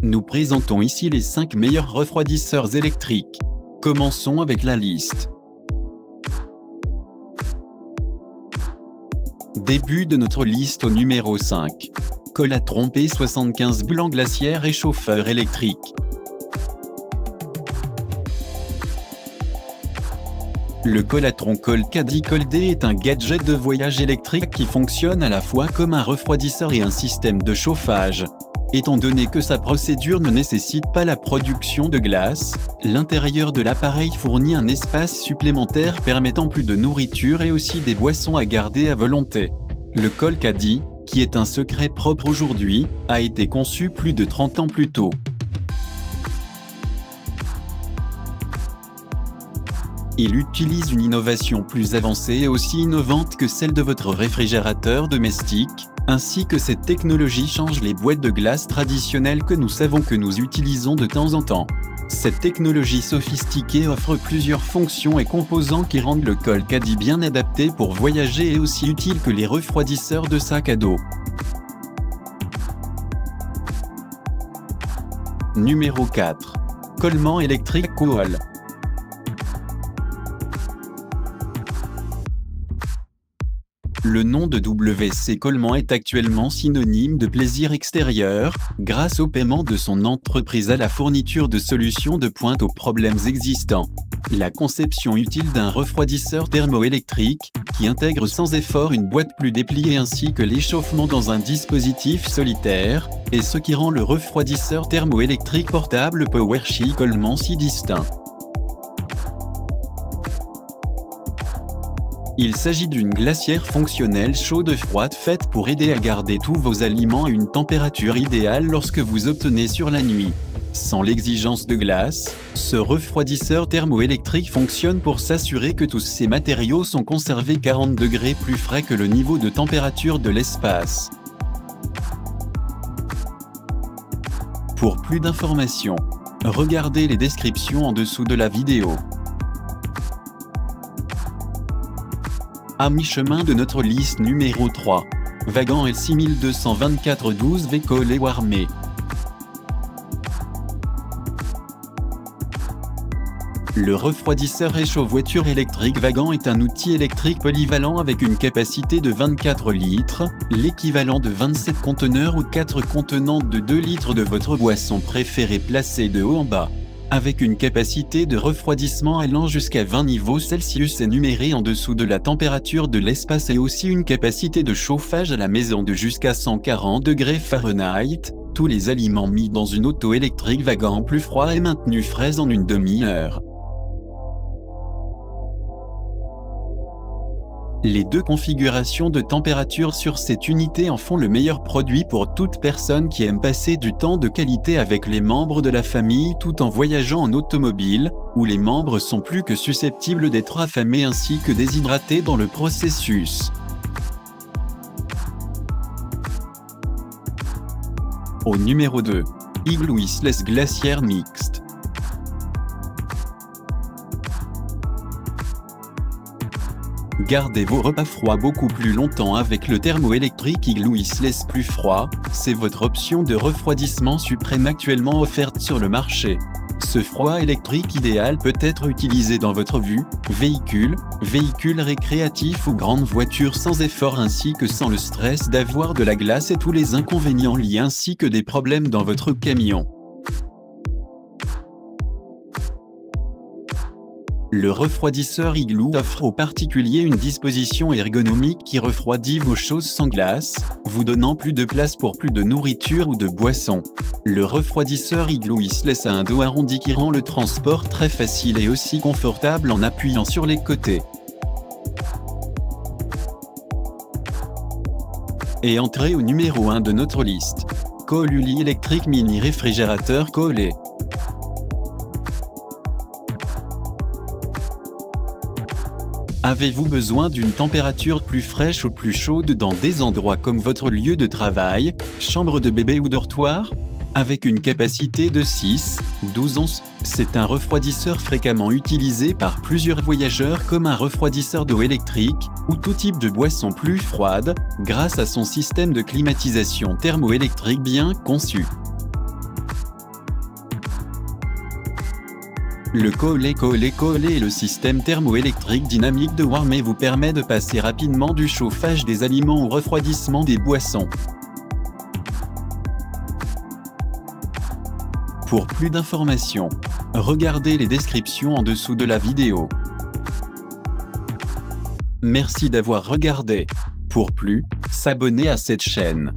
Nous présentons ici les 5 meilleurs refroidisseurs électriques. Commençons avec la liste. Début de notre liste au numéro 5. Colatron P75 blanc glaciaire et chauffeur électrique. Le Colatron Colcaddy Cold est un gadget de voyage électrique qui fonctionne à la fois comme un refroidisseur et un système de chauffage. Étant donné que sa procédure ne nécessite pas la production de glace, l'intérieur de l'appareil fournit un espace supplémentaire permettant plus de nourriture et aussi des boissons à garder à volonté. Le Colcaddy, qui est un secret propre aujourd'hui, a été conçu plus de 30 ans plus tôt. Il utilise une innovation plus avancée et aussi innovante que celle de votre réfrigérateur domestique, ainsi que cette technologie change les boîtes de glace traditionnelles que nous savons que nous utilisons de temps en temps. Cette technologie sophistiquée offre plusieurs fonctions et composants qui rendent le Colcaddy bien adapté pour voyager et aussi utile que les refroidisseurs de sac à dos. Numéro 4. Collement électrique Kohl. Le nom de WC Collement est actuellement synonyme de plaisir extérieur, grâce au paiement de son entreprise à la fourniture de solutions de pointe aux problèmes existants. La conception utile d'un refroidisseur thermoélectrique, qui intègre sans effort une boîte plus dépliée ainsi que l'échauffement dans un dispositif solitaire, est ce qui rend le refroidisseur thermoélectrique portable PowerShield Collement si distinct. Il s'agit d'une glacière fonctionnelle chaude-froide faite pour aider à garder tous vos aliments à une température idéale lorsque vous obtenez sur la nuit. Sans l'exigence de glace, ce refroidisseur thermoélectrique fonctionne pour s'assurer que tous ces matériaux sont conservés 40 degrés plus frais que le niveau de température de l'espace. Pour plus d'informations, regardez les descriptions en dessous de la vidéo. À mi-chemin de notre liste numéro 3. Vagan L6224 12V Kohl Warmé. Le refroidisseur réchauffe-voiture électrique Vagan est un outil électrique polyvalent avec une capacité de 24 litres, l'équivalent de 27 conteneurs ou 4 contenantes de 2 litres de votre boisson préférée placée de haut en bas. Avec une capacité de refroidissement allant jusqu'à 20 niveaux Celsius énumérés en dessous de la température de l'espace et aussi une capacité de chauffage à la maison de jusqu'à 140 degrés Fahrenheit, tous les aliments mis dans une auto électrique Vagan plus froid et maintenus frais en une demi-heure. Les deux configurations de température sur cette unité en font le meilleur produit pour toute personne qui aime passer du temps de qualité avec les membres de la famille tout en voyageant en automobile, où les membres sont plus que susceptibles d'être affamés ainsi que déshydratés dans le processus. Au numéro 2. Igloo Isles glaciaire mixte. Gardez vos repas froids beaucoup plus longtemps avec le thermoélectrique Igloo Isles plus froid, c'est votre option de refroidissement suprême actuellement offerte sur le marché. Ce froid électrique idéal peut être utilisé dans votre véhicule récréatif ou grande voiture sans effort ainsi que sans le stress d'avoir de la glace et tous les inconvénients liés ainsi que des problèmes dans votre camion. Le refroidisseur Igloo offre aux particuliers une disposition ergonomique qui refroidit vos choses sans glace, vous donnant plus de place pour plus de nourriture ou de boissons. Le refroidisseur Igloo Isles a un dos arrondi qui rend le transport très facile et aussi confortable en appuyant sur les côtés. Et entrez au numéro 1 de notre liste. Kohl Uli électrique mini réfrigérateur Kohl. Avez-vous besoin d'une température plus fraîche ou plus chaude dans des endroits comme votre lieu de travail, chambre de bébé ou dortoir? Avec une capacité de 6-12 onces, c'est un refroidisseur fréquemment utilisé par plusieurs voyageurs comme un refroidisseur d'eau électrique ou tout type de boisson plus froide, grâce à son système de climatisation thermoélectrique bien conçu. Le coller est le système thermoélectrique dynamique de Warmé vous permet de passer rapidement du chauffage des aliments au refroidissement des boissons. Pour plus d'informations, regardez les descriptions en dessous de la vidéo. Merci d'avoir regardé. Pour plus, s'abonner à cette chaîne.